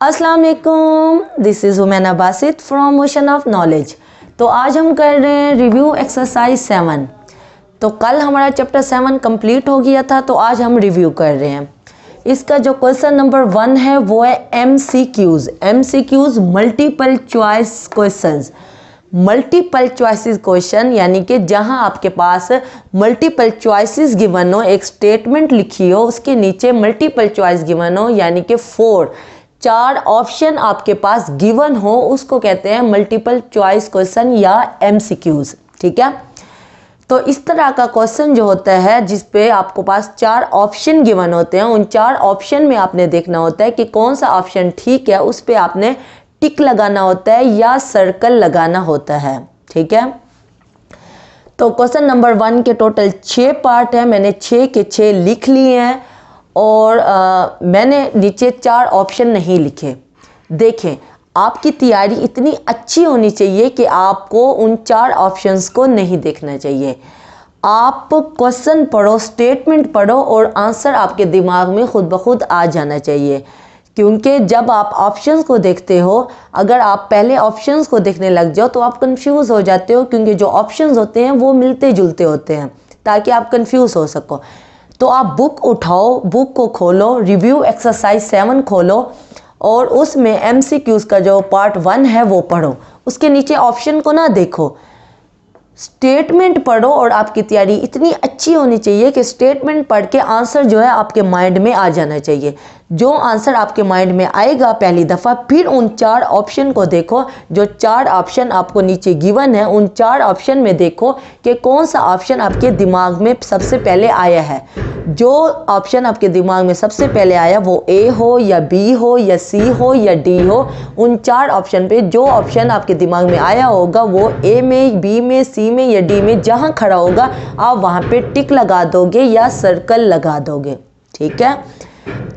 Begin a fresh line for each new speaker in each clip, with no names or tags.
अस्सलाम वालेकुम, this is हुमैना Basit from ocean of knowledge. तो आज हम कर रहे हैं रिव्यू एक्सरसाइज 7। तो कल हमारा चैप्टर 7 कंप्लीट हो गया था, तो आज हम रिव्यू कर रहे हैं। इसका जो क्वेश्चन नंबर 1 है वो है MCQs multiple choice questions. Multiple choices question यानी कि जहां आपके पास मल्टीपल चॉइसेस गिवन हो, एक स्टेटमेंट लिखी हो, उसके नीचे मल्टीपल चॉइस गिवन हो, यानी कि 4 ऑप्शन आपके पास गिवन हो, उसको कहते हैं मल्टीपल चॉइस क्वेश्चन या MCQs। ठीक है, तो इस तरह का क्वेश्चन जो होता है जिसपे आपको पास 4 ऑप्शन गिवन होते हैं, उन 4 ऑप्शन में आपने देखना होता है कि कौन सा ऑप्शन ठीक है, उस पर आपने टिक लगाना होता है या सर्कल लगाना होता है। ठीक है, तो क्वेश्चन नंबर 1 के टोटल 6 पार्ट है, मैंने 6 के 6 लिख लिए हैं और मैंने नीचे 4 ऑप्शन नहीं लिखे। देखें, आपकी तैयारी इतनी अच्छी होनी चाहिए कि आपको उन 4 ऑप्शंस को नहीं देखना चाहिए। आप क्वेश्चन पढ़ो, स्टेटमेंट पढ़ो और आंसर आपके दिमाग में खुद ब खुद आ जाना चाहिए। क्योंकि जब आप ऑप्शंस को देखते हो, अगर आप पहले ऑप्शंस को देखने लग जाओ तो आप कंफ्यूज हो जाते हो, क्योंकि जो ऑप्शंस होते हैं वो मिलते जुलते होते हैं, ताकि आप कंफ्यूज हो सको। तो आप बुक उठाओ, बुक को खोलो, रिव्यू एक्सरसाइज 7 खोलो और उसमें MCQs का जो पार्ट 1 है वो पढ़ो। उसके नीचे ऑप्शन को ना देखो, स्टेटमेंट पढ़ो। और आपकी तैयारी इतनी अच्छी होनी चाहिए कि स्टेटमेंट पढ़ के आंसर जो है आपके माइंड में आ जाना चाहिए। जो आंसर आपके माइंड में आएगा पहली दफ़ा, फिर उन 4 ऑप्शन को देखो। जो 4 ऑप्शन आपको नीचे गिवन है, उन 4 ऑप्शन में देखो कि कौन सा ऑप्शन आपके दिमाग में सबसे पहले आया है। जो ऑप्शन आपके दिमाग में सबसे पहले आया वो A हो या B हो या C हो या D हो, उन 4 ऑप्शन पे जो ऑप्शन आपके दिमाग में आया होगा वो A में, B में, C में या D में जहाँ खड़ा होगा आप वहाँ पे टिक लगा दोगे या सर्कल लगा दोगे। ठीक है,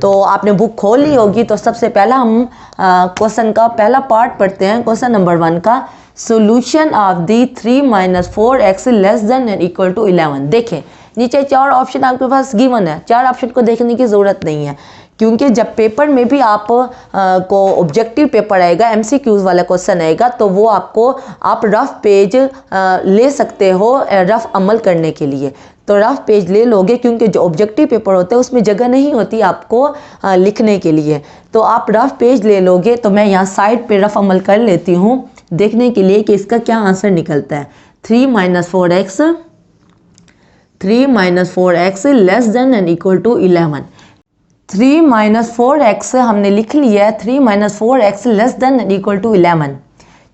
तो आपने बुक खोल ली होगी। तो सबसे पहला हम क्वेश्चन का पहला पार्ट पढ़ते हैं, क्वेश्चन नंबर 1 का solution of the 3 - 4x less than and equal to 11। देखें, नीचे 4 ऑप्शन आपके पास गिवन है, 4 ऑप्शन को देखने की ज़रूरत नहीं है, क्योंकि जब पेपर में भी आप को ऑब्जेक्टिव पेपर आएगा, MCQs वाला क्वेश्चन आएगा, तो वो आपको आप रफ पेज ले सकते हो रफ अमल करने के लिए। तो रफ पेज ले लोगे, क्योंकि जो ऑब्जेक्टिव पेपर होते हैं उसमें जगह नहीं होती आपको लिखने के लिए, तो आप रफ पेज ले लोगे। तो मैं यहाँ साइड पे रफ अमल कर लेती हूँ देखने के लिए कि इसका क्या आंसर निकलता है। 3 - 4x less than and equal to 11। 3 - 4x हमने लिख लिया है, 3 - 4x less than and equal to 11।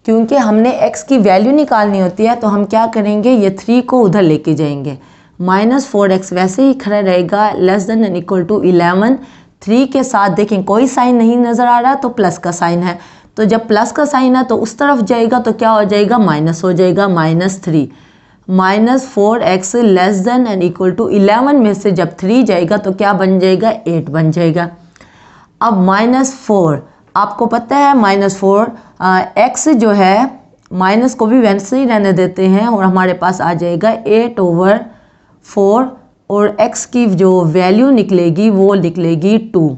क्योंकि हमने x की वैल्यू निकालनी होती है, तो हम क्या करेंगे, ये 3 को उधर लेके जाएंगे। -4x वैसे ही खड़ा रहेगा, less than and equal to 11। 3 के साथ देखें कोई साइन नहीं नज़र आ रहा, तो प्लस का साइन है। तो जब प्लस का साइन है तो उस तरफ जाएगा तो क्या हो जाएगा, माइनस हो जाएगा, -3। -4x less than and equal to 11 में से जब 3 जाएगा तो क्या बन जाएगा, 8 बन जाएगा। अब -4 आपको पता है, -4 x जो है माइनस को भी वैसे ही रहने देते हैं और हमारे पास आ जाएगा 8/4 और x की जो वैल्यू निकलेगी वो निकलेगी 2।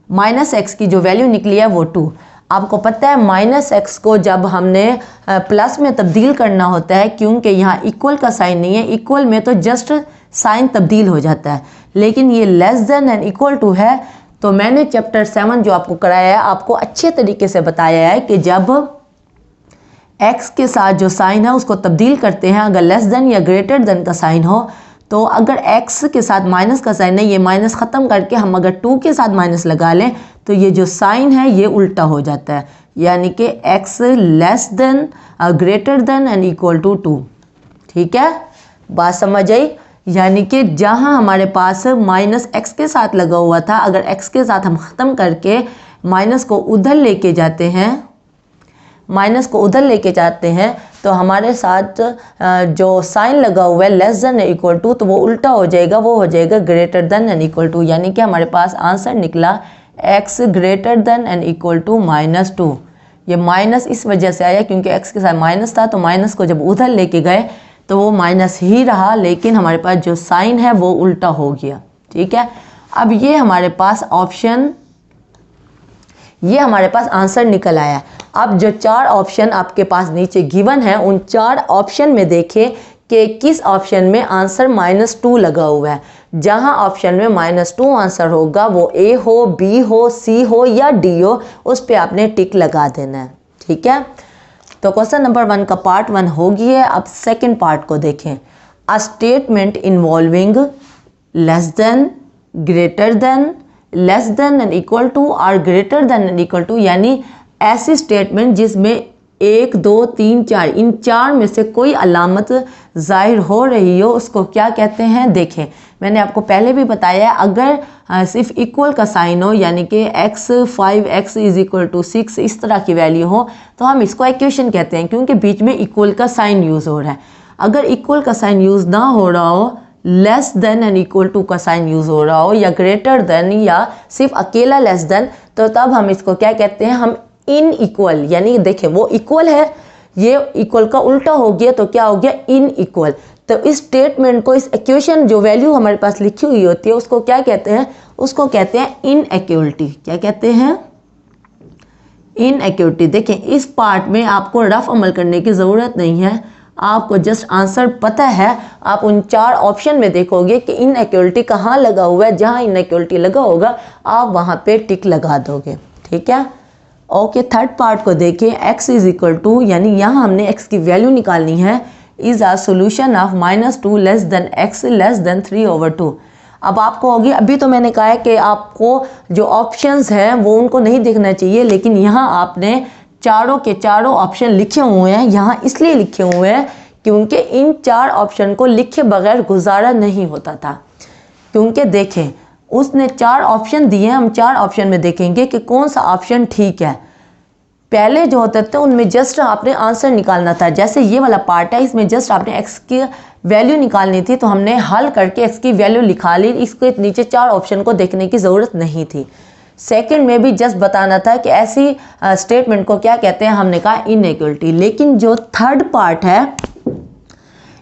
-x की जो वैल्यू निकली है वो 2। आपको पता है -x को जब हमने प्लस में तब्दील करना होता है, क्योंकि यहाँ इक्वल का साइन नहीं है, इक्वल में तो जस्ट साइन तब्दील हो जाता है, लेकिन ये less than and equal to है। तो मैंने चैप्टर 7 जो आपको कराया है, आपको अच्छे तरीके से बताया है कि जब x के साथ जो साइन है उसको तब्दील करते हैं, अगर लेस देन या ग्रेटर देन का साइन हो, तो अगर x के साथ माइनस का साइन है, ये माइनस ख़त्म करके हम अगर 2 के साथ माइनस लगा लें तो ये जो साइन है ये उल्टा हो जाता है, यानी कि x less than greater than and equal to 2। ठीक है, बात समझ आई। यानी कि जहां हमारे पास -x के साथ लगा हुआ था, अगर x के साथ हम ख़त्म करके माइनस को उधर लेके जाते हैं, तो हमारे साथ जो साइन लगा हुआ है लेस देन इक्वल टू, तो वो उल्टा हो जाएगा, वो हो जाएगा greater than and equal to. यानी कि हमारे पास आंसर निकला x greater than and equal to -2। ये माइनस इस वजह से आया क्योंकि x के साथ माइनस था, तो माइनस को जब उधर लेके गए तो वो माइनस ही रहा, लेकिन हमारे पास जो साइन है वो उल्टा हो गया। ठीक है, अब ये हमारे पास ऑप्शन ये हमारे पास आंसर निकल आया। अब जो 4 ऑप्शन आपके पास नीचे गिवन है उन 4 ऑप्शन में देखें कि किस ऑप्शन में आंसर -2 लगा हुआ है। जहां ऑप्शन में -2 आंसर होगा वो ए हो, बी हो, सी हो या डी हो, उस पे आपने टिक लगा देना है। ठीक है, तो क्वेश्चन नंबर 1 का पार्ट 1 हो गया है। अब सेकंड पार्ट को देखें। A statement involving less than, greater than, less than and equal to or greater than and equal to, यानी ऐसी स्टेटमेंट जिसमें 1, 2, 3, 4 इन 4 में से कोई अलामत जाहिर हो रही हो, उसको क्या कहते हैं। देखें, मैंने आपको पहले भी बताया है, अगर सिर्फ इक्वल का साइन हो, यानी कि x 5x = 6 इस तरह की वैल्यू हो, तो हम इसको इक्वेशन कहते हैं, क्योंकि बीच में इक्वल का साइन यूज़ हो रहा है। अगर इक्वल का साइन यूज़ ना हो रहा हो, less than and equal to का साइन यूज़ हो रहा हो, या ग्रेटर देन, या सिर्फ अकेला लेस देन, तो तब हम इसको क्या कहते हैं, हम इन इक्वल, यानी देखें वो इक्वल है, ये इक्वल का उल्टा हो गया तो क्या हो गया, इन इक्वल। तो इस स्टेटमेंट को, इस इक्वेशन जो वैल्यू हमारे पास लिखी हुई होती है उसको क्या कहते हैं, उसको कहते हैं इनइक्वलिटी। क्या कहते हैं, इनइक्वलिटी। देखें, इस पार्ट में आपको रफ अमल करने की ज़रूरत नहीं है, आपको जस्ट आंसर पता है। आप उन 4 ऑप्शन में देखोगे कि इनइक्वलिटी कहाँ लगा हुआ है, जहाँ इनइक्वलिटी लगा होगा आप वहाँ पे टिक लगा दोगे। ठीक है, ओके। थर्ड पार्ट को देखें। x = यानी यहाँ हमने x की वैल्यू निकालनी है, is a solution of -2 less than x less then 3/2। अब आपको होगी, अभी तो मैंने कहा है कि आपको जो ऑप्शंस हैं वो उनको नहीं देखना चाहिए, लेकिन यहाँ आपने चारों के चारों ऑप्शन लिखे हुए हैं। यहाँ इसलिए लिखे हुए हैं क्योंकि इन 4 ऑप्शन को लिखे बगैर गुजारा नहीं होता था। क्योंकि देखें, उसने 4 ऑप्शन दिए हैं, हम 4 ऑप्शन में देखेंगे कि कौन सा ऑप्शन ठीक है। पहले जो होते थे उनमें जस्ट आपने आंसर निकालना था, जैसे ये वाला पार्ट है, इसमें जस्ट आपने x की वैल्यू निकालनी थी, तो हमने हल करके x की वैल्यू निकाल ली, इसके नीचे 4 ऑप्शन को देखने की ज़रूरत नहीं थी। सेकंड में भी जस्ट बताना था कि ऐसी स्टेटमेंट को क्या कहते हैं, हमने कहा इनइक्वलिटी। लेकिन जो थर्ड पार्ट है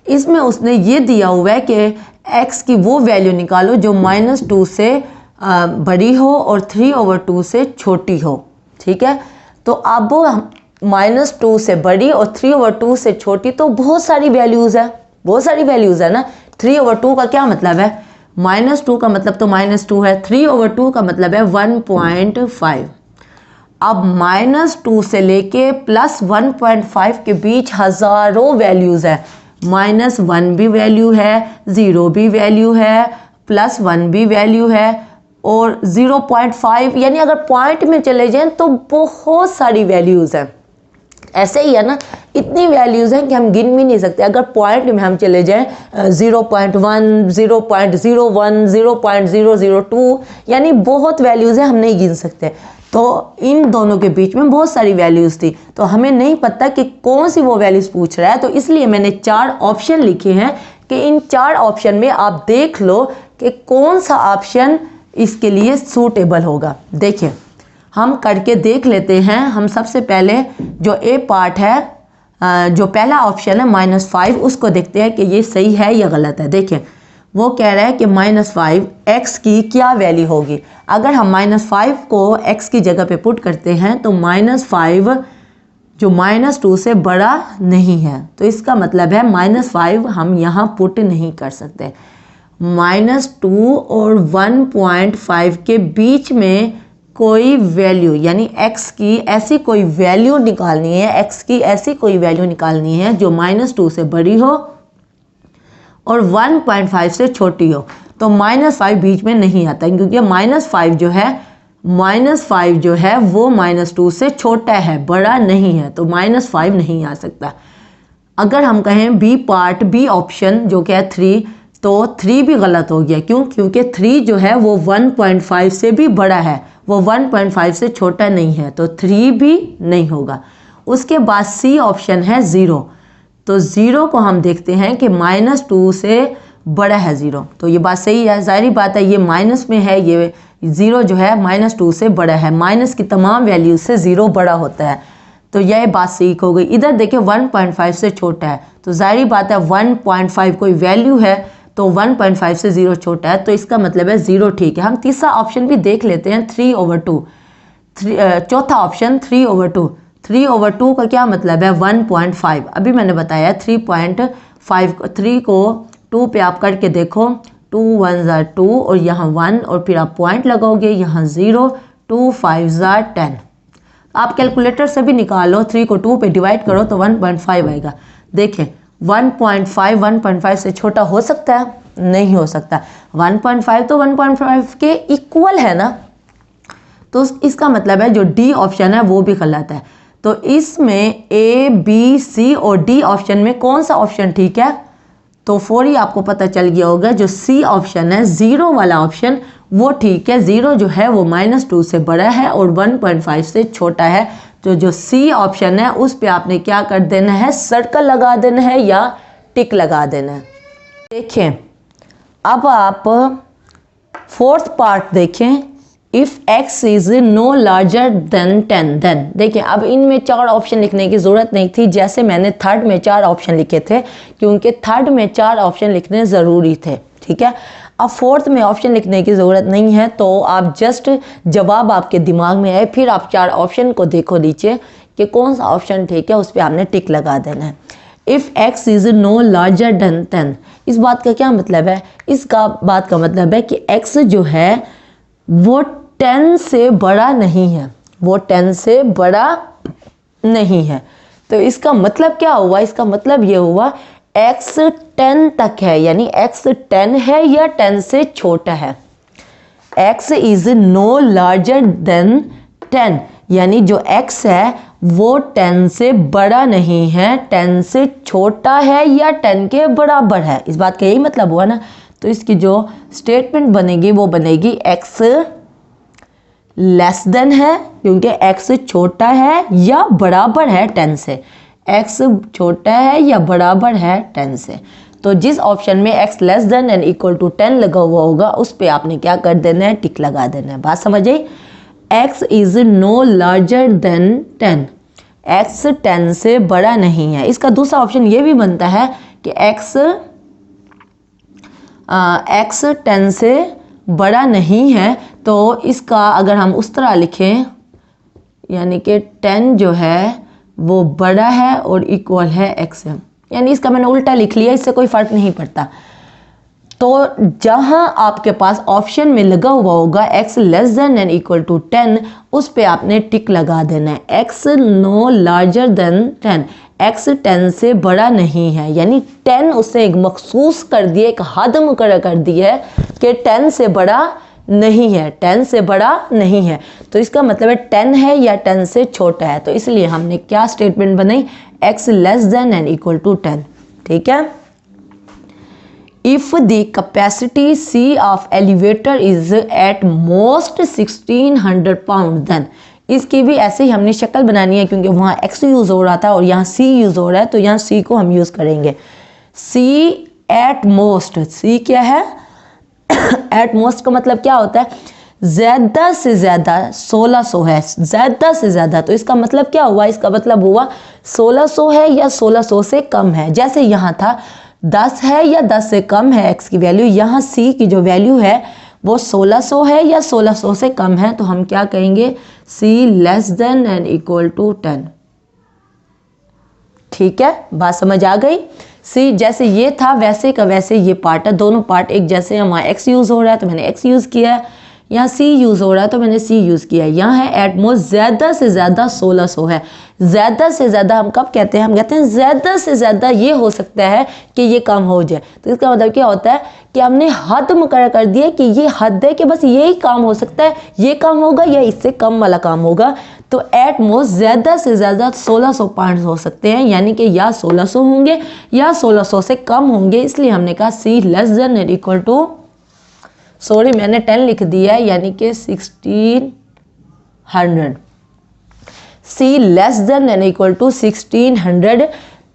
इसमें उसने ये दिया हुआ है कि x की वो वैल्यू निकालो जो -2 से बड़ी हो और 3/2 से छोटी हो। ठीक है, तो अब -2 से बड़ी और 3/2 से छोटी, तो बहुत सारी वैल्यूज़ है, बहुत सारी वैल्यूज़ है ना। 3/2 का क्या मतलब है, -2 का मतलब तो -2 है, 3/2 का मतलब है 1.5। अब -2 से लेके +1.5 के बीच हज़ारों वैल्यूज़ है। -1 भी वैल्यू है, 0 भी वैल्यू है, +1 भी वैल्यू है, और 0.5, यानी अगर पॉइंट में चले जाएं तो बहुत सारी वैल्यूज़ हैं। ऐसे ही है ना, इतनी वैल्यूज़ हैं कि हम गिन भी नहीं सकते। अगर पॉइंट में हम चले जाएं 0.1, 0.01, 0.002, यानी बहुत वैल्यूज़ हैं, हम नहीं गिन सकते। तो इन दोनों के बीच में बहुत सारी वैल्यूज़ थी, तो हमें नहीं पता कि कौन सी वो वैल्यूज़ पूछ रहा है, तो इसलिए मैंने 4 ऑप्शन लिखे हैं कि इन 4 ऑप्शन में आप देख लो कि कौन सा ऑप्शन इसके लिए सूटेबल होगा। देखिए, हम करके देख लेते हैं। हम सबसे पहले जो ए पार्ट है, जो पहला ऑप्शन है -5, उसको देखते हैं कि ये सही है या गलत है। देखिए, वो कह रहा है कि -5 x की क्या वैल्यू होगी। अगर हम -5 को x की जगह पे पुट करते हैं तो -5 जो -2 से बड़ा नहीं है, तो इसका मतलब है -5 हम यहाँ पुट नहीं कर सकते। -2 और 1.5 के बीच में कोई वैल्यू, यानी x की ऐसी कोई वैल्यू निकालनी है, x की ऐसी कोई वैल्यू निकालनी है जो -2 से बड़ी हो और 1.5 से छोटी हो। तो -5 बीच में नहीं आता, क्योंकि -5 जो है वो -2 से छोटा है, बड़ा नहीं है, तो -5 नहीं आ सकता। अगर हम कहें बी पार्ट, बी ऑप्शन जो कि है 3, तो 3 भी गलत हो गया। क्यों? क्योंकि 3 जो है वो 1.5 से भी बड़ा है, वो 1.5 से छोटा नहीं है, तो 3 भी नहीं होगा। उसके बाद सी ऑप्शन है 0, तो 0 को हम देखते हैं कि -2 से बड़ा है 0, तो ये बात सही है। जाहिर बात है ये माइनस में है, ये 0 जो है -2 से बड़ा है, माइनस की तमाम वैल्यू से 0 बड़ा होता है, तो यह बात सही हो गई। इधर देखिए 1.5 से छोटा है, तो जाहिर बात है 1.5 कोई वैल्यू है, तो 1.5 से 0 छोटा है, तो इसका मतलब है 0 ठीक है। हम तीसरा ऑप्शन भी देख लेते हैं 3/2। चौथा ऑप्शन 3/2। 3/2 का क्या मतलब है 1.5। अभी मैंने बताया 3.5, 3 को 2 पे आप करके देखो, 2 1 ज़ा 2 और यहाँ 1 और फिर आप पॉइंट लगाओगे, यहाँ 0, 2 5 ज़ा 10। आप कैलकुलेटर से भी निकालो, 3 को 2 पे डिवाइड करो तो 1.5 आएगा। देखें 1.5 1.5 से छोटा हो सकता है? नहीं हो सकता। 1.5 तो 1.5 के इक्वल है ना, तो इसका मतलब है जो डी ऑप्शन है वो भी गलत है। तो इसमें ए बी सी और डी ऑप्शन में कौन सा ऑप्शन ठीक है? तो फौरी आपको पता चल गया होगा जो सी ऑप्शन है, 0 वाला ऑप्शन, वो ठीक है। 0 जो है वो -2 से बड़ा है और 1.5 से छोटा है। तो जो सी ऑप्शन है उस पे आपने क्या कर देना है, सर्कल लगा देना है या टिक लगा देना है। देखें अब आप फोर्थ पार्ट देखें, if x is no larger than 10 then. देखिए अब इनमें 4 ऑप्शन लिखने की ज़रूरत नहीं थी, जैसे मैंने थर्ड में 4 ऑप्शन लिखे थे, क्योंकि थर्ड में 4 ऑप्शन लिखने ज़रूरी थे, ठीक है। अब फोर्थ में ऑप्शन लिखने की ज़रूरत नहीं है, तो आप जस्ट जवाब आपके दिमाग में आए, फिर आप 4 ऑप्शन को देखो नीचे कि कौन सा ऑप्शन ठीक है, उस पर आपने टिक लगा देना है। If x is no larger than 10, इस बात का क्या मतलब है? इसका बात का मतलब है कि x जो है वो 10 से बड़ा नहीं है, वो 10 से बड़ा नहीं है। तो इसका मतलब क्या हुआ? इसका मतलब ये हुआ x 10 तक है, यानी x 10 है या 10 से छोटा है। x is no larger than 10, यानी जो x है वो 10 से बड़ा नहीं है, 10 से छोटा है या 10 के बराबर है। इस बात का यही मतलब हुआ ना। तो इसकी जो स्टेटमेंट बनेगी वो बनेगी x लेस देन है, क्योंकि x छोटा है या बराबर है 10 से। x छोटा है या बराबर है 10 से। तो जिस ऑप्शन में x less than and equal to 10 लगा हुआ होगा उस पर आपने क्या कर देना है, टिक लगा देना है। बात समझ आई? x is no larger than 10, x 10 से बड़ा नहीं है। इसका दूसरा ऑप्शन ये भी बनता है कि x 10 से बड़ा नहीं है, तो इसका अगर हम उस तरह लिखें, यानी कि 10 जो है वो बड़ा है और इक्वल है x से, यानी इसका मैंने उल्टा लिख लिया, इससे कोई फ़र्क नहीं पड़ता। तो जहां आपके पास ऑप्शन में लगा हुआ होगा x less than and equal to 10, उस पे आपने टिक लगा देना है। x no larger than 10, x 10 से बड़ा नहीं है, यानी 10 उससे एक मखसूस कर दिया, एक हद मुकर्रर कर दी है कि 10 से बड़ा नहीं है, 10 से बड़ा नहीं है। तो इसका मतलब है 10 है या 10 से छोटा है। तो इसलिए हमने क्या स्टेटमेंट बनाई, x less than and equal to 10, ठीक है। If the capacity C of elevator is at most 1600 pound then, इसकी भी ऐसे ही हमने शक्ल बनानी है, क्योंकि वहाँ x यूज़ हो रहा था और यहाँ C यूज़ हो रहा है, तो यहाँ C को हम यूज़ करेंगे। C एट मोस्ट, C क्या है? एट मोस्ट का मतलब क्या होता है? ज़्यादा से ज़्यादा 1600 है, ज़्यादा से ज़्यादा। तो इसका मतलब क्या हुआ? इसका मतलब हुआ 1600 है या 1600 से कम है। जैसे यहाँ था 10 है या 10 से कम है x की वैल्यू, यहाँ C की जो वैल्यू है वो 1600 है या 1600 से कम है। तो हम क्या कहेंगे, C less than and equal to 10, ठीक है। बात समझ आ गई? C जैसे ये था वैसे का वैसे ये पार्ट है, दोनों पार्ट एक जैसे हैं। वहाँ x यूज़ हो रहा है तो मैंने x यूज़ किया है, यहाँ C यूज़ हो रहा है तो मैंने C यूज़ किया है। यहाँ है एट मोस्ट, ज़्यादा से ज़्यादा 1600 है। ज़्यादा से ज़्यादा हम कब कहते हैं? हम कहते हैं ज़्यादा से ज़्यादा ये हो सकता है कि ये कम हो जाए। तो इसका मतलब क्या होता है कि हमने हद मुकर्रर कर दी है कि ये हद है कि बस यही काम हो सकता है, ये काम होगा या इससे कम वाला काम होगा। तो एट मोस्ट ज़्यादा से ज़्यादा 1600 पॉइंट्स हो सकते हैं, यानी कि या 1600 होंगे या 1600 से कम होंगे। इसलिए हमने कहा C less than and equal to, sorry मैंने 10 लिख दिया है, यानी कि 1600। C less than and equal to 1600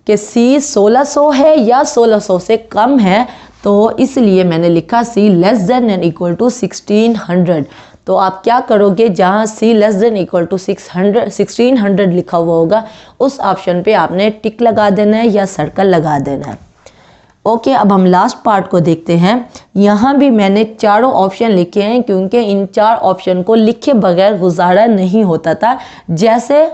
के C 1600 है या 1600 से कम है, तो इसलिए मैंने लिखा C less than and equal to 1600। तो आप क्या करोगे, जहाँ C less than equal to 1600 लिखा हुआ होगा उस ऑप्शन पे आपने टिक लगा देना है या सर्कल लगा देना है। ओके, अब हम लास्ट पार्ट को देखते हैं। यहाँ भी मैंने चारों ऑप्शन लिखे हैं क्योंकि इन 4 ऑप्शन को लिखे बगैर गुजारा नहीं होता था। जैसे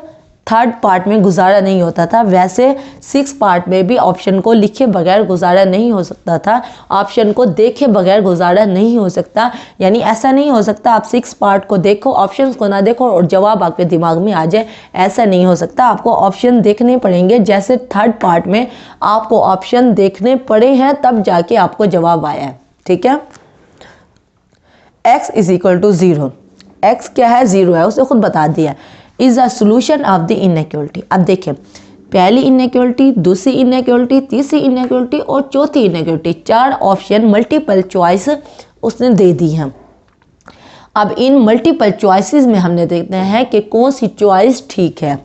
थर्ड पार्ट में गुजारा नहीं होता था, वैसे 6 पार्ट में भी ऑप्शन को लिखे बगैर गुजारा नहीं हो सकता था, ऑप्शन को देखे बगैर गुजारा नहीं हो सकता। यानी ऐसा नहीं हो सकता आप 6 पार्ट को देखो, ऑप्शंस को ना देखो और जवाब आपके दिमाग में आ जाए, ऐसा नहीं हो सकता। आपको ऑप्शन देखने पड़ेंगे। जैसे थर्ड पार्ट में आपको ऑप्शन देखने पड़े हैं तब जाके आपको जवाब आया है। ठीक है, x is equal to 0, x क्या है, 0 है, उसे खुद बता दिया। Is a solution of the inequality. अब देखें, पहली इनइक्वालिटी, दूसरी इनइक्वालिटी, तीसरी इनइक्वालिटी और चौथी इनइक्वालिटी, 4 ऑप्शन मल्टीपल चॉइस उसने दे दी हैं। अब इन मल्टीपल चॉइसेस में हमने देखते हैं कि कौन सी चॉइस ठीक है।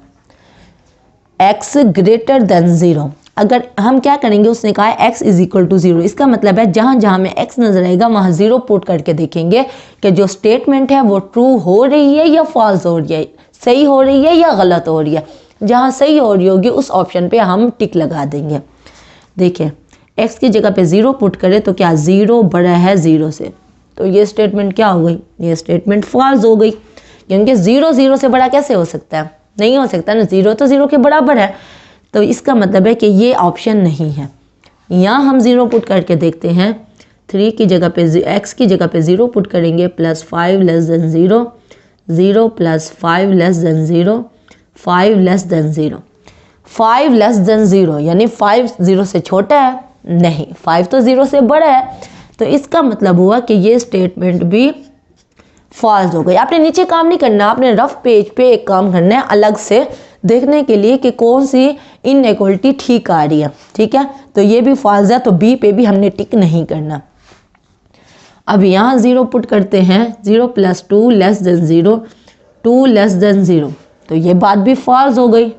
x ग्रेटर देन 0, अगर हम क्या करेंगे, उसने कहा है x इज इक्वल टू 0, इसका मतलब है जहां जहां में x नजर आएगा वहां 0 पुट करके देखेंगे कि जो स्टेटमेंट है वो ट्रू हो रही है या फॉल्स हो रही है, सही हो रही है या गलत हो रही है। जहां सही हो रही होगी उस ऑप्शन पे हम टिक लगा देंगे। देखिए, x की जगह पे 0 पुट करें तो क्या 0 बड़ा है 0 से, तो ये स्टेटमेंट क्या हो गई, ये स्टेटमेंट फॉल्स हो गई, क्योंकि 0 0 से बड़ा कैसे हो सकता है, नहीं हो सकता ना, 0 तो 0 के बराबर है। तो इसका मतलब है कि ये ऑप्शन नहीं है। यहाँ हम 0 पुट करके देखते हैं, 3 की जगह पे x की जगह पे 0 पुट करेंगे, +5 less than 0, 0 + 5 less than 0, 5 less than 0, 5 less than 0 यानी 5 0 से छोटा है, नहीं 5 तो 0 से बड़ा है। तो इसका मतलब हुआ कि ये स्टेटमेंट भी फॉल्स हो गई। आपने नीचे काम नहीं करना, आपने रफ पेज पे एक काम करना है अलग से देखने के लिए कि कौन सी इनइक्वालिटी ठीक आ रही है। ठीक है, तो ये भी फॉल्स है, तो बी पे भी हमने टिक नहीं करना। अब यहाँ 0 पुट करते हैं, 0 + 2 लेस देन 0, 2 लेस देन 0, तो ये बात भी फॉल्स हो गई।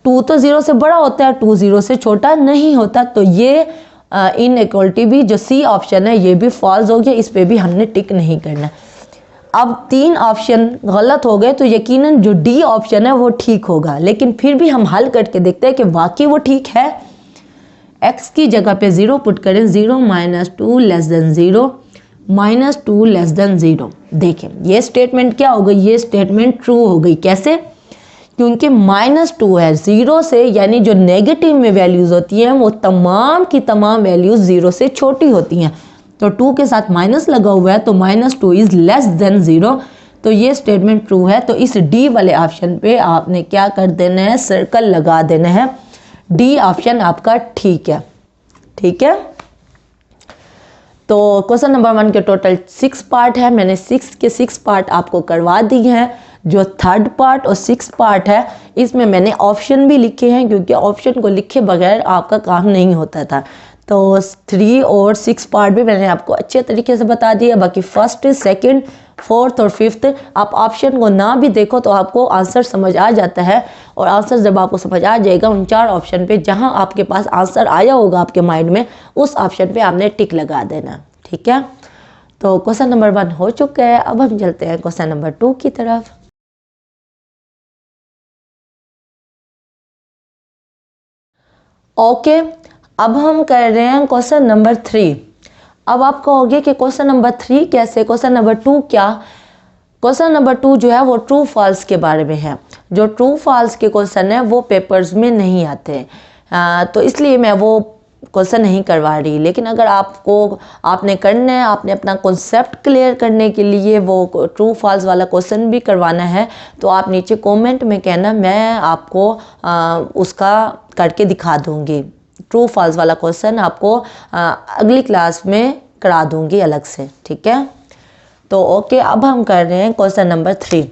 2 तो 0 से बड़ा होता है, 2 0 से छोटा नहीं होता, तो ये इनइक्वालिटी भी जो सी ऑप्शन है ये भी फॉल्स हो गया, इस पे भी हमने टिक नहीं करना। अब 3 ऑप्शन गलत हो गए तो यकीनन जो डी ऑप्शन है वो ठीक होगा, लेकिन फिर भी हम हल करके देखते हैं कि वाकई वो ठीक है। x की जगह पे 0 पुट करें, 0 - 2 लेस देन 0, -2 लेस देन 0। देखें ये स्टेटमेंट क्या हो गई, ये स्टेटमेंट ट्रू हो गई। कैसे, क्योंकि -2 है 0 से, यानी जो नेगेटिव में वैल्यूज़ होती हैं वो तमाम की तमाम वैल्यूज़ 0 से छोटी होती हैं। तो 2 के साथ माइनस लगा हुआ है, तो -2 इज़ लेस देन 0, तो ये स्टेटमेंट ट्रू है। तो इस डी वाले ऑप्शन पे आपने क्या कर देना है, सर्कल लगा देना है, डी ऑप्शन आपका ठीक है। ठीक है, तो क्वेश्चन नंबर 1 के टोटल 6 पार्ट है, मैंने 6 के 6 पार्ट आपको करवा दी हैं। जो थर्ड पार्ट और 6 पार्ट है इसमें मैंने ऑप्शन भी लिखे हैं, क्योंकि ऑप्शन को लिखे बगैर आपका काम नहीं होता था। तो 3 और 6 पार्ट भी मैंने आपको अच्छे तरीके से बता दिया। बाकी फर्स्ट, सेकंड, फोर्थ और फिफ्थ आप ऑप्शन को ना भी देखो तो आपको आंसर समझ आ जाता है, और आंसर जब आपको समझ आ जाएगा उन 4 ऑप्शन पे जहां आपके पास आंसर आया होगा आपके माइंड में, उस ऑप्शन पे आपने टिक लगा देना। ठीक है, तो क्वेश्चन नंबर 1 हो चुका है। अब हम चलते हैं क्वेश्चन नंबर 2 की तरफ। ओके, अब हम कर रहे हैं क्वेश्चन नंबर 3। अब आप कहोगे कि क्वेश्चन नंबर 3 कैसे, क्वेश्चन नंबर 2 क्या। क्वेश्चन नंबर 2 जो है वो ट्रू फॉल्स के बारे में है। जो ट्रू फॉल्स के क्वेश्चन है वो पेपर्स में नहीं आते, तो इसलिए मैं वो क्वेश्चन नहीं करवा रही। लेकिन अगर आपने करना है, आपने अपना कॉन्सेप्ट क्लियर करने के लिए वो ट्रू फॉल्स वाला क्वेश्चन भी करवाना है, तो आप नीचे कमेंट में कहना, मैं आपको उसका करके दिखा दूंगी। ट्रू फॉल्स वाला क्वेश्चन आपको अगली क्लास में करा दूंगी अलग से। ठीक है, तो ओके, अब हम कर रहे हैं क्वेश्चन नंबर 3।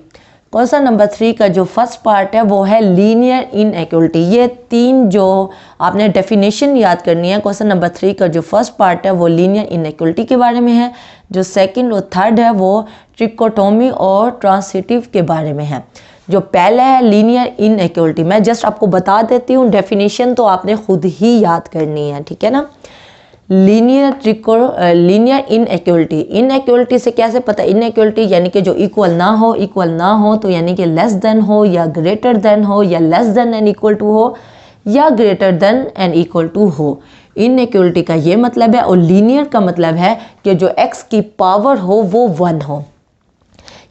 क्वेश्चन नंबर 3 का जो फर्स्ट पार्ट है वो है लीनियर इनइक्वालिटी। ये 3 जो आपने डेफिनेशन याद करनी है। क्वेश्चन नंबर 3 का जो फर्स्ट पार्ट है वो लीनियर इनइक्वालिटी के बारे में है। जो सेकंड और थर्ड है वो ट्रिकोटोमी और ट्रांसिटिव के बारे में है। जो पहला है लीनियर इनइक्वालिटी, मैं जस्ट आपको बता देती हूँ, डेफिनेशन तो आपने खुद ही याद करनी है। ठीक है ना, लीनियर इनइक्वालिटी, इनइक्वालिटी से कैसे पता, इनइक्वालिटी यानी कि जो इक्वल ना हो तो यानी कि लेस देन हो या ग्रेटर देन हो, या less than and equal to हो या greater than and equal to हो। इनइक्वलिटी का ये मतलब है, और लीनियर का मतलब है कि जो x की पावर हो वो 1 हो,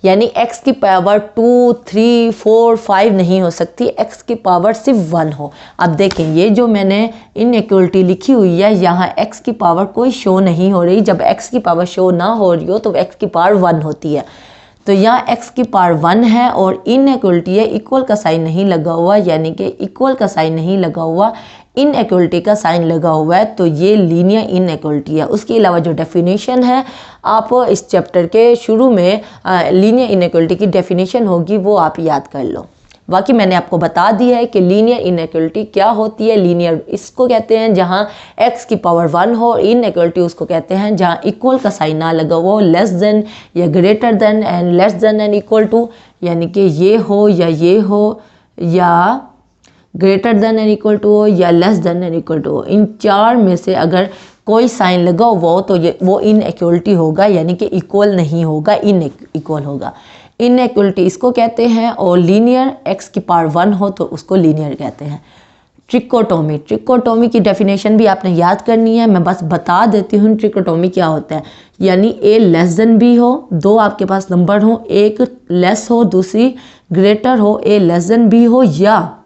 यानी x की पावर 2, 3, 4, 5 नहीं हो सकती, x की पावर सिर्फ 1 हो। अब देखें ये जो मैंने इनइक्वलिटी लिखी हुई है, यहाँ x की पावर कोई शो नहीं हो रही। जब x की पावर शो ना हो रही हो तो x की पावर 1 होती है। तो यहाँ x की पावर 1 है और इनइक्वलिटी है, इक्वल का साइन नहीं लगा हुआ, यानी कि इक्वल का साइन नहीं लगा हुआ, इनइक्वलिटी का साइन लगा हुआ है, तो ये लीनियर इनइक्वलिटी है। उसके अलावा जो डेफिनेशन है, आप इस चैप्टर के शुरू में लीनियर इनइक्वलिटी की डेफिनेशन होगी, वो आप याद कर लो। बाकी मैंने आपको बता दिया है कि लीनियर इनइक्वलिटी क्या होती है। लीनियर इसको कहते हैं जहां x की पावर 1 हो, इनइक्वलिटी उसको कहते हैं जहां इक्वल का साइन ना लगा हुआ हो, लेस देन या greater than and less than and equal to, यानी कि ये हो या ये हो, या greater than and equal to हो, या less than and equal to हो। इन चार में से अगर कोई साइन लगा हुआ हो तो ये वो इनइक्वलिटी होगा, यानी कि इक्वल नहीं होगा, इनइक्वल होगा। इनइक्वलिटी इसको कहते हैं, और लीनियर x की पावर 1 हो तो उसको लीनियर कहते हैं। ट्रिकोटोमी, ट्रिकोटोमी की डेफिनेशन भी आपने याद करनी है, मैं बस बता देती हूँ ट्रिकोटोमी क्या होता है। यानी a लेस देन b हो, दो आपके पास नंबर हो, एक लेस हो दूसरी ग्रेटर हो, a लेस देन b हो या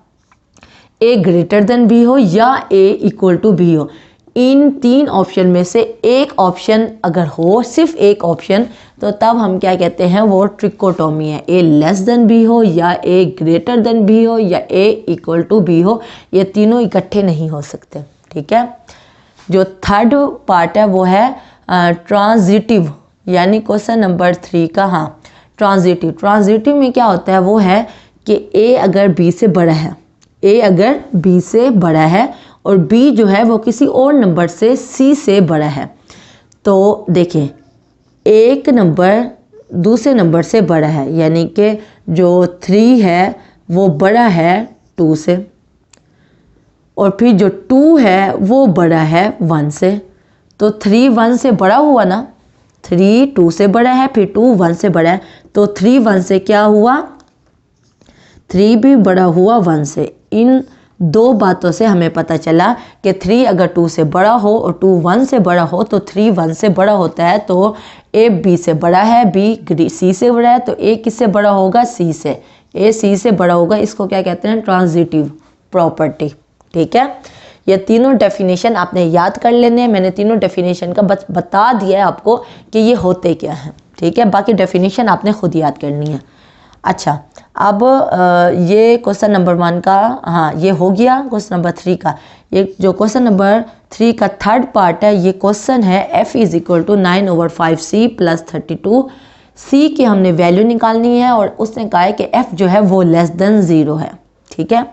a ग्रेटर देन b हो या a इक्वल टू b हो। इन तीन ऑप्शन में से एक ऑप्शन अगर हो, सिर्फ एक ऑप्शन, तो तब हम क्या कहते हैं, वो ट्रिकोटोमी है। a लेस देन b हो या a ग्रेटर देन b हो या a इक्वल टू b हो, ये तीनों इकट्ठे नहीं हो सकते। ठीक है। जो थर्ड पार्ट है वो है ट्रांजिटिव, यानी क्वेश्चन नंबर 3 का। हाँ, ट्रांजिटिव। ट्रांजिटिव में क्या होता है वो है कि a अगर b से बड़ा है, a अगर b से बड़ा है और b जो है वो किसी और नंबर से c से बड़ा है, तो देखें एक नंबर दूसरे नंबर से बड़ा है, यानी कि जो 3 है वो बड़ा है 2 से, और फिर जो 2 है वो बड़ा है 1 से। तो 3 1 से बड़ा हुआ ना, 3 2 से बड़ा है, फिर 2 1 से बड़ा है, तो 3 1 से क्या हुआ, 3 भी बड़ा हुआ 1 से। इन दो बातों से हमें पता चला कि 3 अगर 2 से बड़ा हो और 2 1 से बड़ा हो तो 3 1 से बड़ा होता है। तो a b से बड़ा है, b c से बड़ा है, तो a किससे बड़ा होगा, c से। a c से बड़ा होगा, इसको क्या कहते हैं, ट्रांजिटिव प्रॉपर्टी। ठीक है। ये तीनों डेफिनेशन आपने याद कर लेने हैं। मैंने तीनों डेफिनेशन का बस बता दिया है आपको कि ये होते क्या हैं। ठीक है, बाकी डेफिनेशन आपने खुद याद करनी है। अच्छा, अब ये क्वेश्चन नंबर 1 का, हाँ ये हो गया। क्वेश्चन नंबर 3 का, ये जो क्वेश्चन नंबर 3 का थर्ड पार्ट है, ये क्वेश्चन है f is equal to 9/5c plus 32। c की हमने वैल्यू निकालनी है और उसने कहा है कि f जो है वो लेस देन 0 है। ठीक है।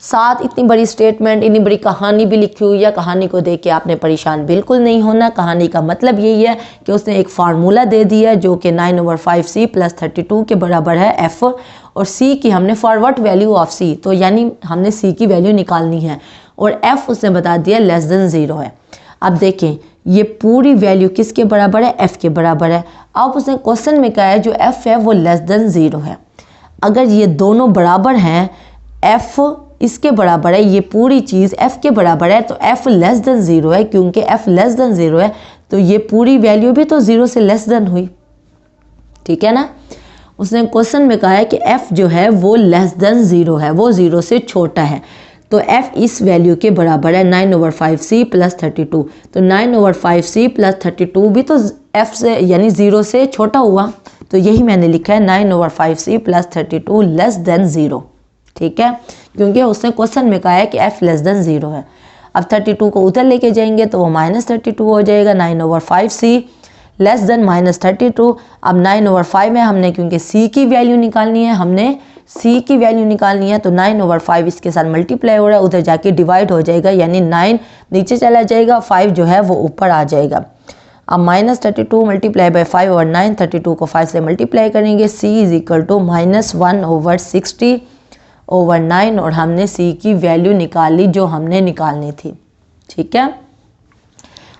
साथ इतनी बड़ी स्टेटमेंट, इतनी बड़ी कहानी भी लिखी हुई है। कहानी को देख के आपने परेशान बिल्कुल नहीं होना। कहानी का मतलब यही है कि उसने एक फार्मूला दे दिया जो कि 9/5c प्लस 32 के बराबर है f, और c की हमने फॉरवर्ड वैल्यू ऑफ c, तो यानी हमने c की वैल्यू निकालनी है, और f उसने बता दिया लेस देन 0 है। अब देखें ये पूरी वैल्यू किसके बराबर है, f के बराबर है। अब उसने क्वेश्चन में कहा है जो f है वो लेस देन 0 है। अगर ये दोनों बराबर हैं, f इसके बराबर है, ये पूरी चीज़ f के बराबर है, तो f लेस देन 0 है। क्योंकि f लेस देन 0 है तो ये पूरी वैल्यू भी तो 0 से लेस देन हुई। ठीक है ना। उसने क्वेश्चन में कहा है कि f जो है वो लेस देन 0 है, वो 0 से छोटा है, तो f इस वैल्यू के बराबर है 9/5c प्लस 32। तो 9/5c प्लस 32 भी तो f से यानी 0 से छोटा हुआ, तो यही मैंने लिखा है 9/5c प्लस 32 लेस देन 0। ठीक है, क्योंकि उसने क्वेश्चन में कहा है कि f लेस देन 0 है। अब 32 को उधर लेके जाएंगे तो वो -32 हो जाएगा। 9/5c less than -32। अब 9/5 में हमने क्योंकि c की वैल्यू निकालनी है, हमने c की वैल्यू निकालनी है, तो 9/5 इसके साथ मल्टीप्लाई हो रहा है, उधर जाके डिवाइड हो जाएगा, यानी 9 नीचे चला जाएगा, 5 जो है वो ऊपर आ जाएगा। अब -32 मल्टीप्लाई बाई 5/9, 32 को 5 से मल्टीप्लाई करेंगे, c इज इक्वल टू -1/60/9, और हमने c की वैल्यू निकाली जो हमने निकालनी थी। ठीक है,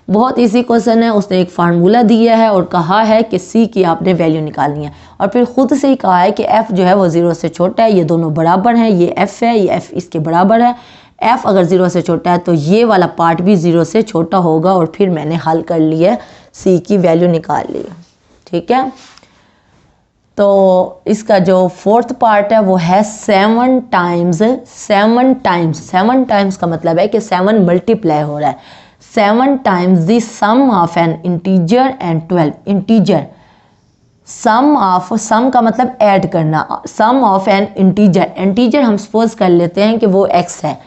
बहुत इजी क्वेश्चन है। उसने एक फार्मूला दिया है और कहा है कि c की आपने वैल्यू निकालनी है, और फिर खुद से ही कहा है कि f जो है वो 0 से छोटा है, ये दोनों बराबर हैं, ये f है, ये f इसके बराबर है, f अगर 0 से छोटा है तो ये वाला पार्ट भी 0 से छोटा होगा, और फिर मैंने हल कर लिया, c की वैल्यू निकाल ली। ठीक है, तो इसका जो फोर्थ पार्ट है वो है 7 टाइम्स। 7 टाइम्स का मतलब है कि 7 मल्टीप्लाई हो रहा है। 7 times the sum of an integer and 12 integer. Sum का मतलब ऐड करना। सम ऑफ एन इंटीजर हम सपोज कर लेते हैं कि वो x है।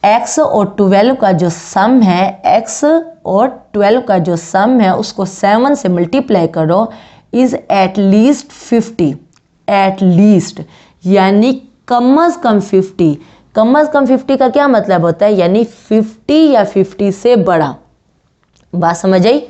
x और 12 का जो सम है, x और 12 का जो सम है उसको 7 से मल्टीप्लाई करो, is at least 50। At least यानी कम अज कम 50। कम अज कम 50 का क्या मतलब होता है, यानी 50 या 50 से बड़ा। बात समझ आई?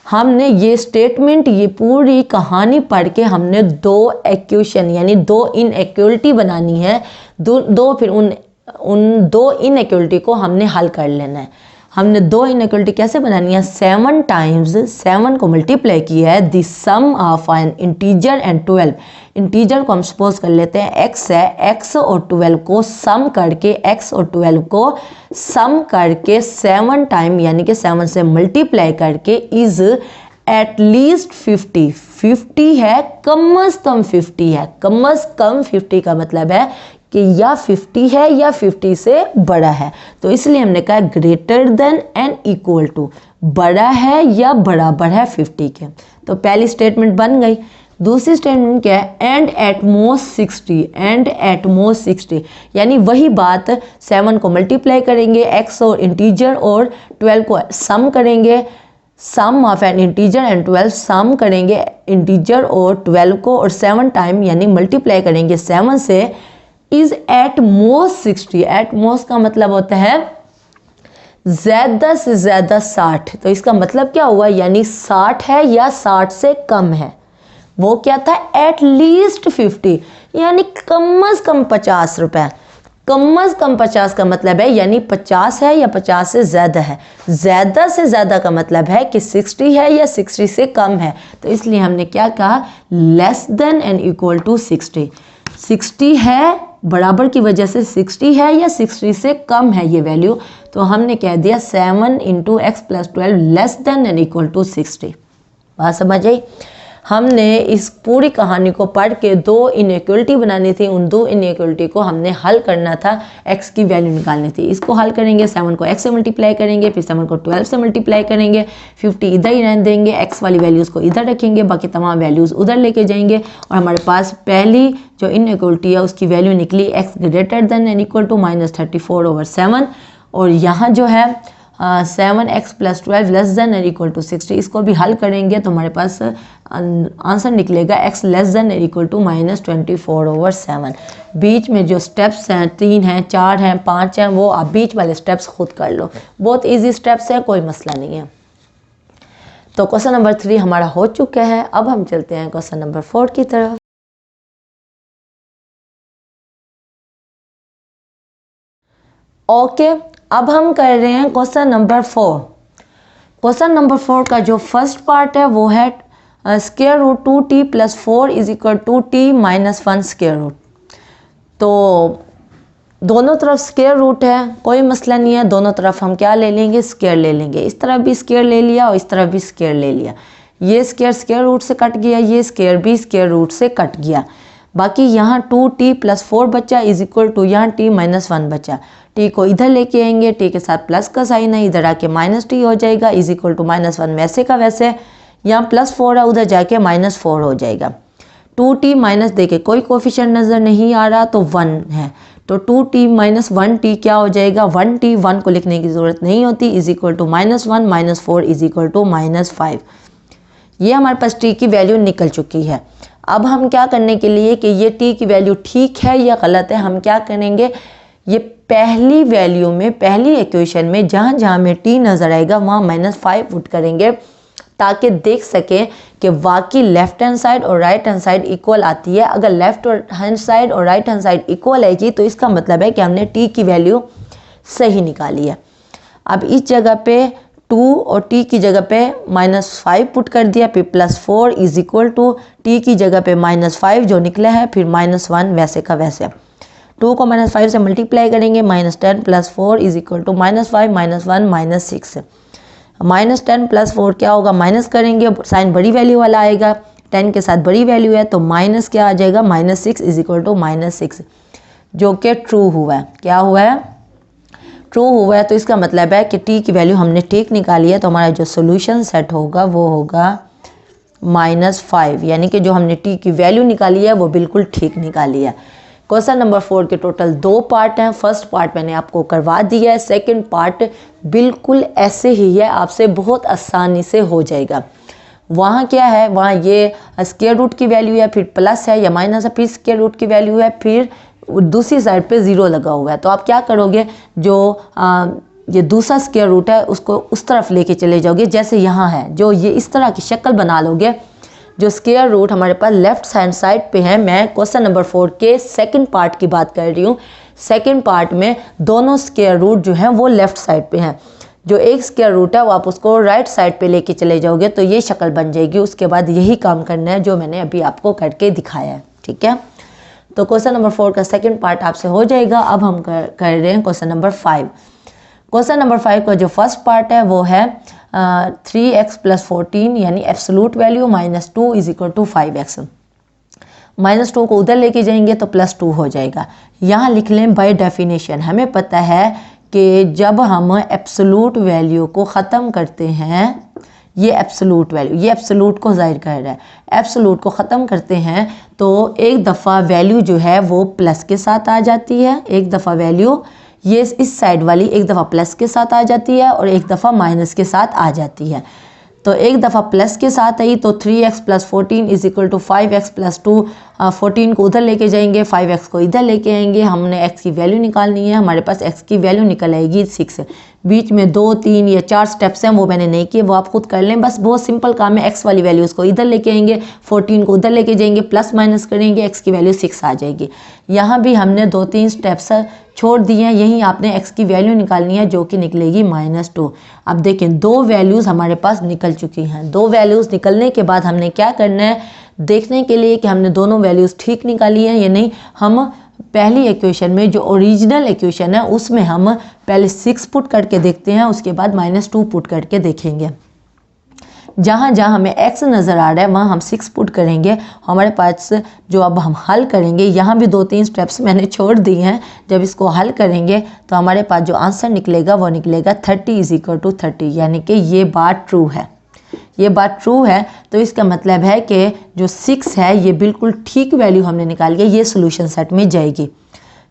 हमने ये स्टेटमेंट, ये पूरी कहानी पढ़ के हमने दो इक्वेशन यानी दो इनइक्वालिटी बनानी है। फिर उन दो इनइक्वालिटी को हमने हल कर लेना है। हमने दो इनइक्वालिटी कैसे बनानी है, 7 टाइम्स 7 को मल्टीप्लाई किया है the sum of an integer and 12। Integer को हम सपोज कर लेते हैं x है, x और 12 को सम करके, x और 12 को सम करके 7 टाइम यानी कि 7 से मल्टीप्लाई करके इज एट लीस्ट 50। 50 है, कम अज कम 50 है। कम अज कम 50 का मतलब है कि या 50 है या 50 से बड़ा है। तो इसलिए हमने कहा greater than and equal to, बड़ा है या बराबर है 50 के। तो पहली स्टेटमेंट बन गई। दूसरी स्टेटमेंट क्या है, and at most 60। And at most 60 यानी वही बात, 7 को मल्टीप्लाई करेंगे, x और इंटीजर और 12 को सम करेंगे। सम ऑफ एन इंटीजर एंड 12 सम करेंगे इंटीजर और 12 को, और 7 टाइम यानी मल्टीप्लाई करेंगे 7 से, is at most 60। At most का मतलब होता है ज्यादा से ज्यादा 60। तो इसका मतलब क्या हुआ, यानी 60 है या 60 से कम है। वो क्या था, एट लीस्ट 50 यानी कम अज कम 50 रुपए। कम अज कम 50 का मतलब है यानी 50 है या 50 से ज़्यादा है। ज़्यादा से ज़्यादा का मतलब है कि 60 है या 60 से कम है। तो इसलिए हमने क्या कहा, less than and equal to 60। 60 है, बराबर की वजह से 60 है या 60 से कम है ये वैल्यू। तो हमने कह दिया 7 into X plus 12 less than and equal to 60। बात समझ आई? हमने इस पूरी कहानी को पढ़ के दो इनइक्वालिटी बनानी थी। उन दो इनइक्वालिटी को हमने हल करना था, x की वैल्यू निकालनी थी। इसको हल करेंगे, 7 को x से मल्टीप्लाई करेंगे, फिर 7 को 12 से मल्टीप्लाई करेंगे, 50 इधर ही रहने देंगे, x वाली वैल्यूज़ को इधर रखेंगे, बाकी तमाम वैल्यूज़ उधर लेके जाएंगे। और हमारे पास पहली जो इनइक्वालिटी है उसकी वैल्यू निकली x greater than and equal to -34/7। और यहाँ जो है 7x plus 12 less than and equal to 60, इसको भी हल करेंगे तो हमारे पास आंसर निकलेगा x less than and equal to -24/7। बीच में जो स्टेप्स हैं 3 हैं 4 हैं 5 हैं, वो आप बीच वाले स्टेप्स खुद कर लो। बहुत इजी स्टेप्स है, कोई मसला नहीं है। तो क्वेश्चन नंबर 3 हमारा हो चुका है। अब हम चलते हैं क्वेश्चन नंबर 4 की तरफ। ओके, अब हम कर रहे हैं क्वेश्चन नंबर 4। क्वेश्चन नंबर 4 का जो फर्स्ट पार्ट है वो है square root 2t plus 4 is equal to t minus 1 square root. तो दोनों तरफ स्क्वायर रूट है, कोई मसला नहीं है। दोनों तरफ हम क्या ले लेंगे, स्क्वायर ले लेंगे। इस तरफ भी स्क्वायर ले लिया और इस तरफ भी स्क्वायर ले लिया। ये स्क्वायर स्क्वायर रूट से कट गया, ये स्क्वायर भी स्क्वायर रूट से कट गया। बाकी यहाँ 2t प्लस 4 बचा इज इक्वल टू यहाँ t माइनस 1 बचा। t को इधर लेके आएंगे, t के साथ प्लस का साइन है, इधर आके माइनस t हो जाएगा इज इक्वल टू -1 वैसे का वैसे। यहाँ +4 है, उधर जाके -4 हो जाएगा। 2t माइनस देखे कोई कोफिशिएंट नज़र नहीं आ रहा तो 1 है, तो 2t माइनस 1t क्या हो जाएगा, 1t। 1 को लिखने की ज़रूरत नहीं होती, is equal to -1 minus 4 is equal to -5। ये हमारे पास t की वैल्यू निकल चुकी है। अब हम क्या करने के लिए कि ये t की वैल्यू ठीक है या गलत है, हम क्या करेंगे, ये पहली वैल्यू में, पहली इक्वेशन में जहाँ जहाँ में t नज़र आएगा वहाँ -5 पुट करेंगे, ताकि देख सकें कि वाकई लेफ्ट हैंड साइड और राइट हैंड साइड इक्वल आती है। अगर लेफ्ट हैंड साइड और राइट हैंड साइड इक्वल आएगी तो इसका मतलब है कि हमने t की वैल्यू सही निकाली है। अब इस जगह पे 2 और t की जगह पे -5 पुट कर दिया, फिर +4 इज इक्वल टू t की जगह पे -5 जो निकला है, फिर -1 वैसे का वैसे। 2 को -5 से मल्टीप्लाई करेंगे, -10 + 4 इज इक्वल टू -5 -1 -6। -10 + 4 क्या होगा, माइनस करेंगे, साइन बड़ी वैल्यू वाला आएगा, 10 के साथ बड़ी वैल्यू है तो माइनस क्या आ जाएगा, -6 इज इक्वल टू -6, जो कि ट्रू हुआ है। क्या हुआ है, ट्रू हुआ है। तो इसका मतलब है कि t की वैल्यू हमने ठीक निकाली है, तो हमारा जो सोल्यूशन सेट होगा वो होगा -5, यानी कि जो हमने t की वैल्यू निकाली है वो बिल्कुल ठीक निकाली है। क्वेश्चन नंबर 4 के टोटल 2 पार्ट हैं। फर्स्ट पार्ट मैंने आपको करवा दिया है, सेकंड पार्ट बिल्कुल ऐसे ही है, आपसे बहुत आसानी से हो जाएगा। वहाँ क्या है, वहाँ ये स्क्वायर रूट की वैल्यू है, फिर प्लस है या माइनस है, फिर स्क्वायर रूट की वैल्यू है, फिर दूसरी साइड पे 0 लगा हुआ है। तो आप क्या करोगे, जो ये दूसरा स्क्वायर रूट है उसको उस तरफ लेके चले जाओगे, जैसे यहाँ है, जो ये इस तरह की शक्ल बना लोगे। जो स्क्वायर रूट हमारे पास लेफ्ट हैंड साइड पे है, मैं क्वेश्चन नंबर 4 के सेकंड पार्ट की बात कर रही हूँ। सेकंड पार्ट में दोनों स्क्वायर रूट जो हैं वो लेफ्ट साइड पे हैं। जो एक स्क्वायर रूट है वो आप उसको राइट साइड पे लेके चले जाओगे तो ये शक्ल बन जाएगी। उसके बाद यही काम करना है जो मैंने अभी आपको करके दिखाया है, ठीक है। तो क्वेश्चन नंबर 4 का सेकंड पार्ट आपसे हो जाएगा। अब हम कर रहे हैं क्वेश्चन नंबर 5। क्वेश्चन नंबर 5 का जो फर्स्ट पार्ट है वो है 3x + 14 यानी absolute value -2 is equal to 5x। -2 को उधर लेके जाएंगे तो +2 हो जाएगा। यहाँ लिख लें बाय डेफिनेशन, हमें पता है कि जब हम एब्सोलूट वैल्यू को ख़त्म करते हैं, ये एब्सोलूट वैल्यू, ये एब्सोलूट को ज़ाहिर कर रहा है, एब्सोलूट को ख़त्म करते हैं तो एक दफ़ा वैल्यू जो है वो प्लस के साथ आ जाती है, एक दफ़ा वैल्यू ये इस साइड वाली एक दफ़ा प्लस के साथ आ जाती है और एक दफ़ा माइनस के साथ आ जाती है। तो एक दफ़ा प्लस के साथ आई तो 3x + 14 is equal to 5x + 2। 14 को उधर लेके जाएंगे, 5x को इधर लेके आएंगे, हमने x की वैल्यू निकालनी है। हमारे पास x की वैल्यू निकल आएगी 6। बीच में 2, 3 या 4 स्टेप्स हैं, वो मैंने नहीं किए, वो आप खुद कर लें। बस बहुत सिंपल काम है, x वाली वैल्यू उसको इधर लेके आएंगे, 14 को उधर लेके जाएंगे, प्लस माइनस करेंगे, x की वैल्यू 6 आ जाएगी। यहाँ भी हमने 2-3 स्टेप्स छोड़ दिए हैं, यहीं आपने x की वैल्यू निकालनी है जो कि निकलेगी -2। अब देखें 2 वैल्यूज़ हमारे पास निकल चुकी हैं। 2 वैल्यूज़ निकलने के बाद हमने क्या करना है, देखने के लिए कि हमने दोनों वैल्यूज़ ठीक निकाली हैं या नहीं, हम पहली इक्वेशन में जो ओरिजिनल इक्वेशन है उसमें हम पहले 6 पुट करके देखते हैं, उसके बाद -2 पुट करके देखेंगे। जहाँ जहाँ हमें x नज़र आ रहा है वहाँ हम 6 पुट करेंगे। हमारे पास जो अब हम हल करेंगे, यहाँ भी 2-3 स्टेप्स मैंने छोड़ दिए हैं। जब इसको हल करेंगे तो हमारे पास जो आंसर निकलेगा वो निकलेगा 30 इज इक्वल टू 30, यानी कि ये बात ट्रू है। ये बात ट्रू है तो इसका मतलब है कि जो 6 है ये बिल्कुल ठीक वैल्यू हमने निकाली है, ये सोल्यूशन सेट में जाएगी।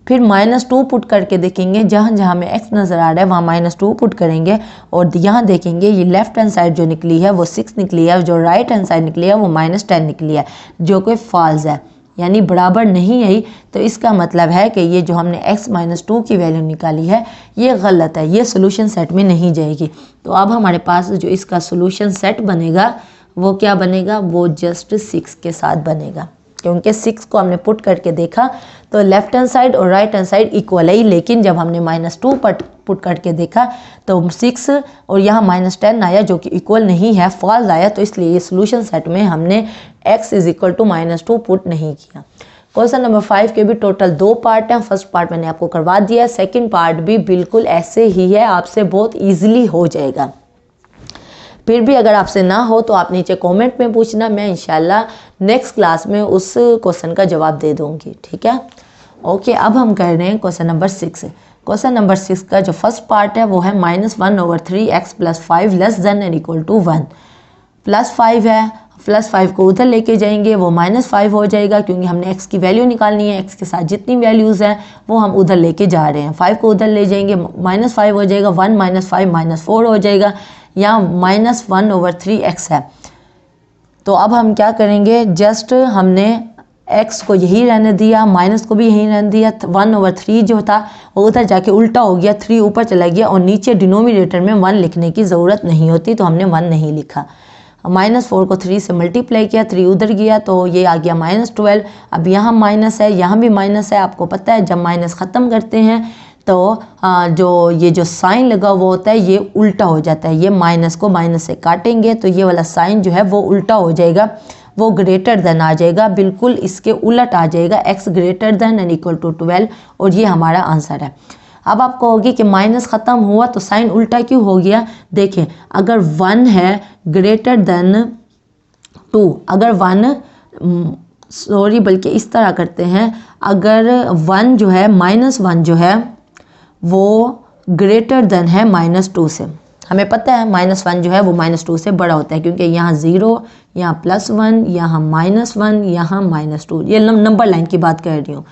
फिर -2 पुट करके देखेंगे, जहाँ जहाँ हमें x नज़र आ रहा है वहाँ -2 पुट करेंगे और यहाँ देखेंगे ये लेफ्ट हैंड साइड जो निकली है वो 6 निकली है, जो राइट हैंड साइड निकली है वो -10 निकली है, जो कि फॉल्स है, यानी बराबर नहीं आई। तो इसका मतलब है कि ये जो हमने x -2 की वैल्यू निकाली है ये गलत है, ये सोल्यूशन सेट में नहीं जाएगी। तो अब हमारे पास जो इसका सोल्यूशन सेट बनेगा वो क्या बनेगा, वो जस्ट 6 के साथ बनेगा, क्योंकि 6 को हमने पुट करके देखा तो लेफ्ट हैंड साइड और राइट हैंड साइड इक्वल है, लेकिन जब हमने -2 पुट करके देखा तो 6 और यहाँ -10 आया जो कि इक्वल नहीं है, फॉल्स आया। तो इसलिए ये सोल्यूशन सेट में हमने x is equal to -2 put नहीं किया। क्वेश्चन नंबर 5 के भी टोटल 2 पार्ट हैं। फर्स्ट पार्ट मैंने आपको करवा दिया है, सेकेंड पार्ट भी बिल्कुल ऐसे ही है, आपसे बहुत ईजिली हो जाएगा। फिर भी अगर आपसे ना हो तो आप नीचे कमेंट में पूछना, मैं इंशाल्लाह नेक्स्ट क्लास में उस क्वेश्चन का जवाब दे दूंगी, ठीक है। ओके, अब हम कर रहे हैं क्वेश्चन नंबर 6। क्वेश्चन नंबर 6 का जो फर्स्ट पार्ट है वो है -1/3x + 5 < 1। +5 है, +5 को उधर लेके जाएंगे वो -5 हो जाएगा, क्योंकि हमने x की वैल्यू निकालनी है। x के साथ जितनी वैल्यूज़ हैं वो हम उधर लेके जा रहे हैं। 5 को उधर ले जाएंगे, -5 हो जाएगा, 1 - 5 -4 हो जाएगा। यहाँ -1/3x है। तो अब हम क्या करेंगे, जस्ट हमने x को यही रहने दिया, माइनस को भी यही रहने दिया। 1/3 जो था वो उधर जाके उल्टा हो गया, 3 ऊपर चला गया और नीचे डिनोमिनेटर में 1 लिखने की ज़रूरत नहीं होती, तो हमने 1 नहीं लिखा। -4 को 3 से मल्टीप्लाई किया, 3 उधर गया तो ये आ गया -12। अब यहाँ माइनस है, यहाँ भी माइनस है। आपको पता है जब माइनस ख़त्म करते हैं तो जो साइन लगा हुआ होता है ये उल्टा हो जाता है। ये माइनस को माइनस से काटेंगे तो ये वाला साइन जो है वो उल्टा हो जाएगा। वो ग्रेटर देन आ जाएगा, बिल्कुल इसके उलट आ जाएगा, x greater than and equal to 12, और ये हमारा आंसर है। अब आप कहोगे कि माइनस ख़त्म हुआ तो साइन उल्टा क्यों हो गया। देखें, अगर 1 है ग्रेटर देन 2, अगर 1 सॉरी बल्कि इस तरह करते हैं, अगर 1 जो है -1 जो है वो ग्रेटर देन है -2 से। हमें पता है -1 जो है वो -2 से बड़ा होता है, क्योंकि यहाँ 0, यहाँ +1, यहाँ -1, यहाँ -2, ये नंबर लाइन की बात कर रही हूँ।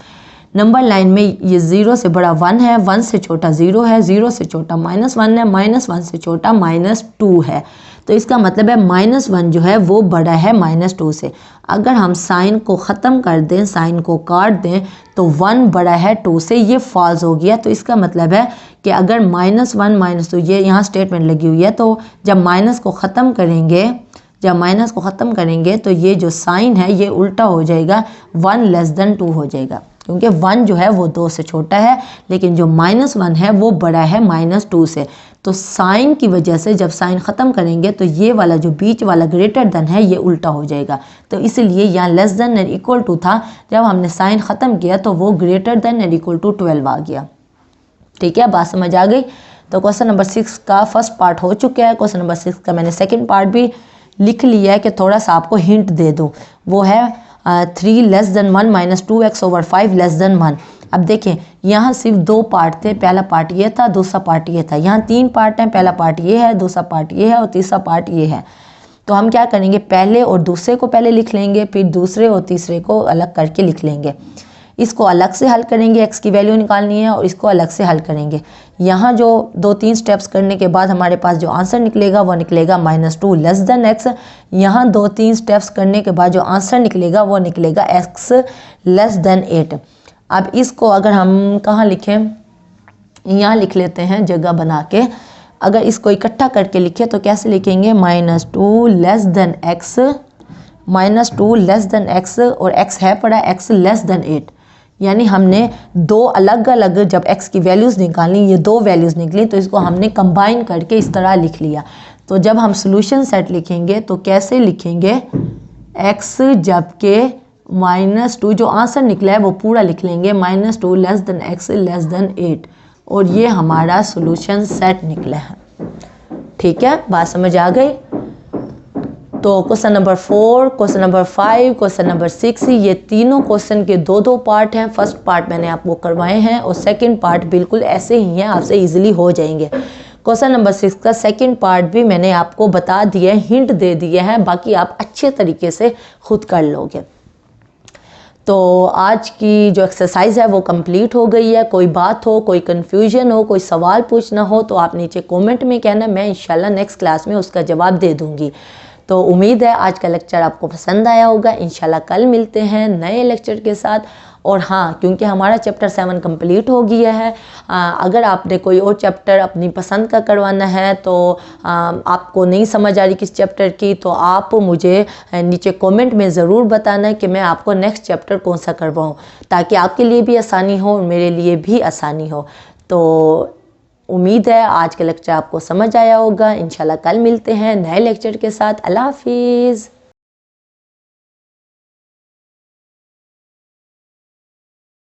नंबर लाइन में ये 0 से बड़ा 1 है, 1 से छोटा 0 है, 0 से छोटा -1 है, -1 से छोटा -2 है। तो इसका मतलब है -1 जो है वो बड़ा है -2 से। अगर हम साइन को ख़त्म कर दें, साइन को काट दें, तो 1 बड़ा है 2 से, ये फॉल्स हो गया। तो इसका मतलब है कि अगर -1 -2, ये यहाँ स्टेटमेंट लगी हुई है, तो जब माइनस को ख़त्म करेंगे तो ये जो साइन है ये उल्टा हो जाएगा, 1 लेस देन 2 हो जाएगा, क्योंकि 1 जो है वो 2 से छोटा है, लेकिन जो -1 है वो बड़ा है -2 से। तो साइन की वजह से जब साइन ख़त्म करेंगे तो ये वाला जो बीच वाला ग्रेटर देन है ये उल्टा हो जाएगा। तो इसलिए यहाँ less than and equal to था, जब हमने साइन ख़त्म किया तो वो greater than and equal to 12 आ गया। ठीक है, बात समझ आ गई। तो क्वेश्चन नंबर 6 का फर्स्ट पार्ट हो चुका है। क्वेश्चन नंबर 6 का मैंने सेकेंड पार्ट भी लिख लिया है कि थोड़ा सा आपको हिंट दे दूँ। वो है 3 less than 1 -2x/5 less than 1। अब देखें, यहाँ सिर्फ 2 पार्ट थे, पहला पार्ट ये था, दूसरा पार्ट ये था। यहाँ 3 पार्ट हैं, पहला पार्ट ये है, दूसरा पार्ट ये है और तीसरा पार्ट ये है। तो हम क्या करेंगे, पहले और दूसरे को पहले लिख लेंगे, फिर दूसरे और तीसरे को अलग करके लिख लेंगे। इसको अलग से हल करेंगे, x की वैल्यू निकालनी है, और इसको अलग से हल करेंगे। यहाँ जो 2-3 स्टेप्स करने के बाद हमारे पास जो आंसर निकलेगा वो निकलेगा -2 लेस देन x। यहाँ 2-3 स्टेप्स करने के बाद जो आंसर निकलेगा वो निकलेगा x लेस देन 8। अब इसको अगर हम कहाँ लिखें, यहाँ लिख लेते हैं जगह बना के। अगर इसको इकट्ठा करके लिखें तो कैसे लिखेंगे, -2 less than x, -2 less than x, और x है पड़ा x लेस देन 8। यानी हमने 2 अलग अलग जब x की वैल्यूज़ निकाली, ये 2 वैल्यूज़ निकली, तो इसको हमने कंबाइन करके इस तरह लिख लिया। तो जब हम सोल्यूशन सेट लिखेंगे तो कैसे लिखेंगे, x जबकि -2 जो आंसर निकला है वो पूरा लिख लेंगे, -2 less than x less then 8, और ये हमारा सोल्यूशन सेट निकला है। ठीक है, बात समझ आ गई। तो question number 4, question number 5, question number 6, ये तीनों क्वेश्चन के 2-2 पार्ट हैं। फर्स्ट पार्ट मैंने आपको करवाए हैं और सेकंड पार्ट बिल्कुल ऐसे ही हैं, आपसे इजीली हो जाएंगे। क्वेश्चन नंबर 6 का सेकंड पार्ट भी मैंने आपको बता दिया है, हिंट दे दिया है, बाकी आप अच्छे तरीके से खुद कर लोगे। तो आज की जो एक्सरसाइज है वो कंप्लीट हो गई है। कोई बात हो, कोई कन्फ्यूजन हो, कोई सवाल पूछना हो तो आप नीचे कमेंट में कहना, मैं इंशाल्लाह नेक्स्ट क्लास में उसका जवाब दे दूंगी। तो उम्मीद है आज का लेक्चर आपको पसंद आया होगा। इंशाल्लाह कल मिलते हैं नए लेक्चर के साथ। और हाँ, क्योंकि हमारा चैप्टर 7 कंप्लीट हो गया है, अगर आपने कोई और चैप्टर अपनी पसंद का करवाना है तो आपको नहीं समझ आ रही किस चैप्टर की, तो आप मुझे नीचे कमेंट में ज़रूर बताना कि मैं आपको नेक्स्ट चैप्टर कौन सा करवाऊँ, ताकि आपके लिए भी आसानी हो और मेरे लिए भी आसानी हो। तो उम्मीद है आज का लेक्चर आपको समझ आया होगा। इंशाल्लाह कल मिलते हैं नए लेक्चर के साथ। अल्लाह हाफिज़।